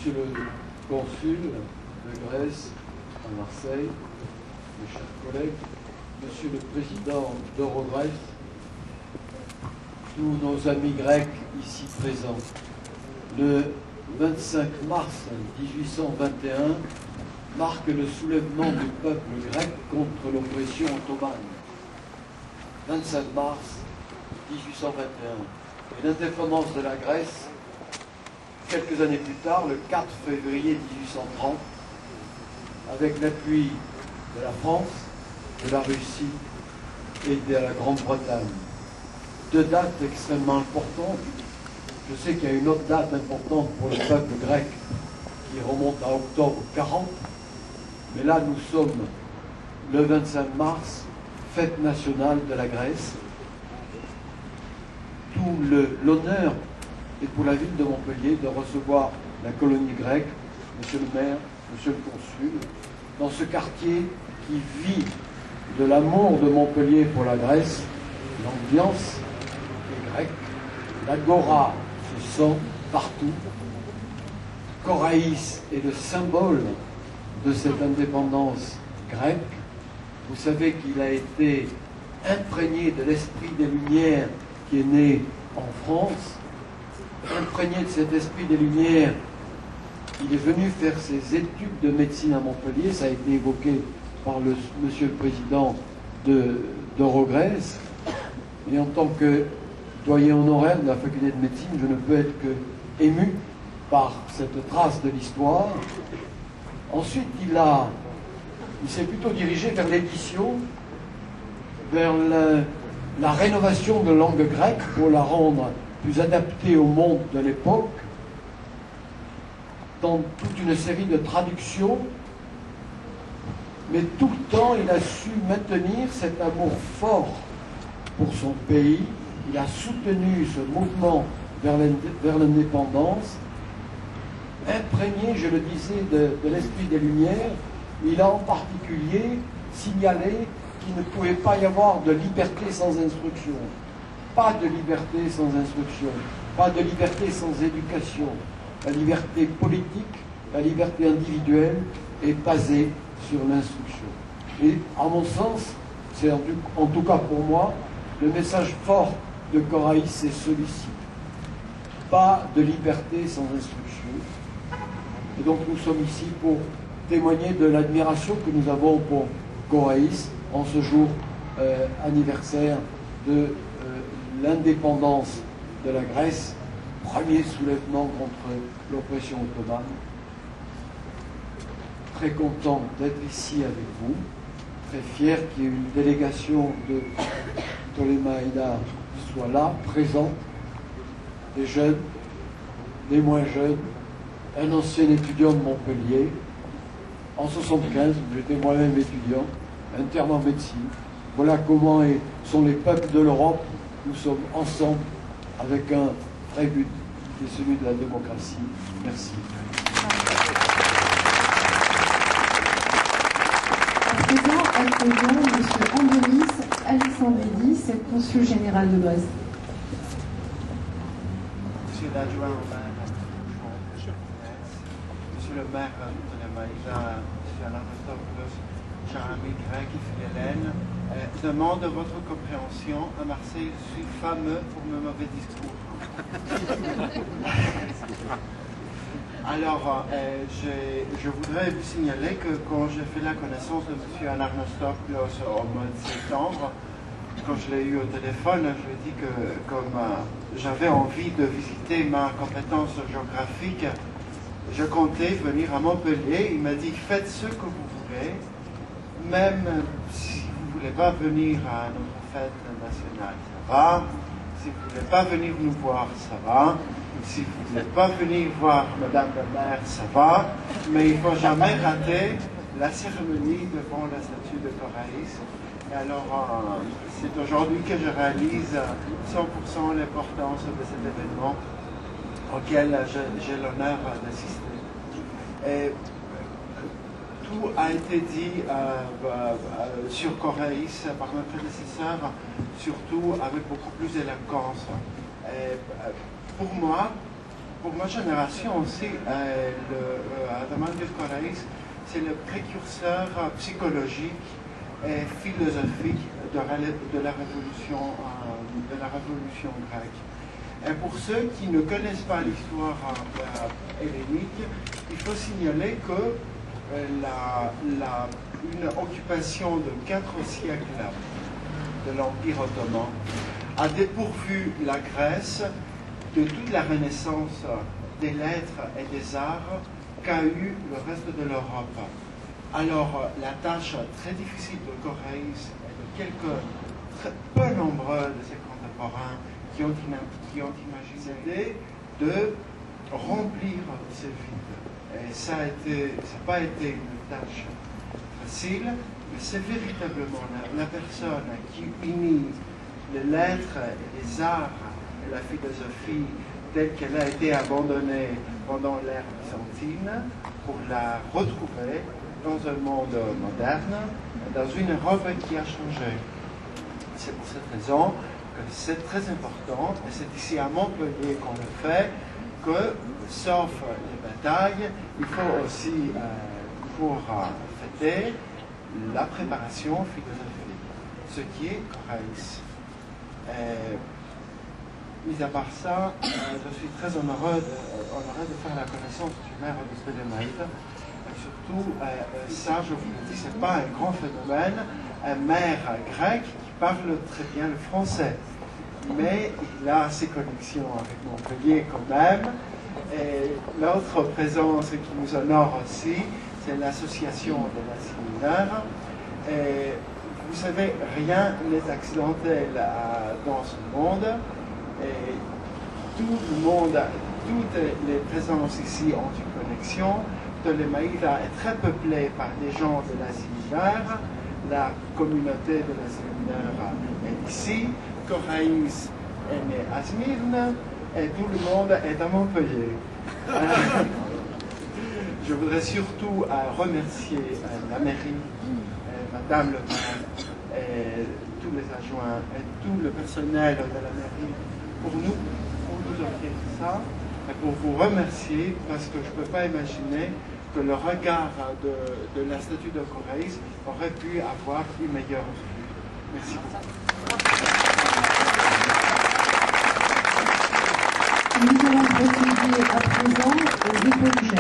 Monsieur le consul de Grèce à Marseille, mes chers collègues, Monsieur le président d'Eurogrèce, tous nos amis grecs ici présents, le 25 mars 1821 marque le soulèvement du peuple grec contre l'oppression ottomane. 25 mars 1821. Et l'indépendance de la Grèce, quelques années plus tard, le 4 février 1830, avec l'appui de la France, de la Russie et de la Grande-Bretagne. Deux dates extrêmement importantes. Je sais qu'il y a une autre date importante pour le peuple grec qui remonte à octobre 40, mais là nous sommes le 25 mars, fête nationale de la Grèce. Tout l'honneur est pour la ville de Montpellier de recevoir la colonie grecque, monsieur le maire, monsieur le consul, dans ce quartier qui vit de l'amour de Montpellier pour la Grèce. L'ambiance est grecque, l'agora se sent partout. Coraïs est le symbole de cette indépendance grecque. Vous savez qu'il a été imprégné de l'esprit des Lumières qui est né en France. Imprégné de cet esprit des Lumières, il est venu faire ses études de médecine à Montpellier. Ça a été évoqué par monsieur le président d'Eurogrèce. Et en tant que doyen honoraire de la faculté de médecine, je ne peux être que ému par cette trace de l'histoire. Ensuite, il s'est plutôt dirigé vers l'édition, vers la rénovation de langue grecque pour la rendre plus adaptée au monde de l'époque, dans toute une série de traductions, mais tout le temps il a su maintenir cet amour fort pour son pays. Il a soutenu ce mouvement vers l'indépendance, imprégné, je le disais, de l'esprit des Lumières. Il a en particulier signalé qu'il ne pouvait pas y avoir de liberté sans instruction. Pas de liberté sans instruction, pas de liberté sans éducation. La liberté politique, la liberté individuelle est basée sur l'instruction. Et à mon sens, c'est en tout cas pour moi, le message fort de Coraïs, c'est celui-ci. Pas de liberté sans instruction. Et donc nous sommes ici pour témoigner de l'admiration que nous avons pour Coraïs en ce jour anniversaire de l'indépendance de la Grèce, premier soulèvement contre l'oppression ottomane. Très content d'être ici avec vous, très fier qu'il y ait une délégation de Ptolémaïda soit là, présente, des jeunes, des moins jeunes, un ancien étudiant de Montpellier. En 1975, j'étais moi-même étudiant, interne en médecine. Voilà comment sont les peuples de l'Europe. Nous sommes ensemble avec un vrai but, qui est celui de la démocratie. Merci. À présent, accueillons M. Andrelis Alexandridis, consul général de Brest. Monsieur l'adjoint au maire, Monsieur le maire de Maïda, Monsieur Anastasios, cher ami grec et Hélène, demande votre compréhension. À Marseille, je suis fameux pour mes mauvais discours. Alors, je voudrais vous signaler que quand j'ai fait la connaissance de M. Anastasios au mois de septembre, quand je l'ai eu au téléphone, je lui ai dit que comme j'avais envie de visiter ma compétence géographique, je comptais venir à Montpellier. Il m'a dit, faites ce que vous voulez, même si vous ne voulez pas venir à notre fête nationale, ça va. Si vous ne voulez pas venir nous voir, ça va. Si vous ne voulez pas venir voir Madame la maire, ça va. Mais il ne faut jamais rater la cérémonie devant la statue de Coraïs. Et alors, c'est aujourd'hui que je réalise 100% l'importance de cet événement auquel j'ai l'honneur d'assister. Et tout a été dit sur Coraïs par mes prédécesseurs, surtout avec beaucoup plus d'éloquence. Pour moi, pour ma génération aussi, Adamantios Korais, c'est le précurseur psychologique et philosophique de la révolution grecque. Et pour ceux qui ne connaissent pas l'histoire hellénique, il faut signaler que une occupation de 4 siècles de l'Empire ottoman a dépourvu la Grèce de toute la renaissance des lettres et des arts qu'a eu le reste de l'Europe. Alors, la tâche très difficile de Korais et de quelques peu nombreux de ses contemporains qui ont imaginé de remplir ces vides. Et ça n'a pas été une tâche facile, mais c'est véritablement la personne qui unit les lettres et les arts et la philosophie telle qu'elle a été abandonnée pendant l'ère byzantine pour la retrouver dans un monde moderne, dans une Europe qui a changé. C'est pour cette raison que c'est très important, et c'est ici à Montpellier qu'on le fait, que, sauf les batailles, il faut aussi, pour fêter, la préparation philosophique, ce qui est Korais. Mis à part ça, je suis très honoré de faire la connaissance du maire de Stélémaïde. Et surtout, ça, je vous le dis, ce n'est pas un grand phénomène, un maire grec qui parle très bien le français. Mais il a ses connexions avec Montpellier quand même. Et l'autre présence qui nous honore aussi, c'est l'association de la séminaire. Et vous savez, rien n'est accidentel dans ce monde. Et tout le monde, toutes les présences ici ont une connexion. Ptolémaïda est très peuplée par des gens de l'Asie mineure. La communauté de l'Asie mineure est ici. Korais est né à Smyrne et tout le monde est à Montpellier. Je voudrais surtout remercier la mairie, Madame le maire, et tous les adjoints et tout le personnel de la mairie pour nous offrir ça et pour vous remercier parce que je ne peux pas imaginer que le regard de la statue de Korais aurait pu avoir une meilleure vue. Merci beaucoup. Nous allons procéder à présent au dépôt du gel.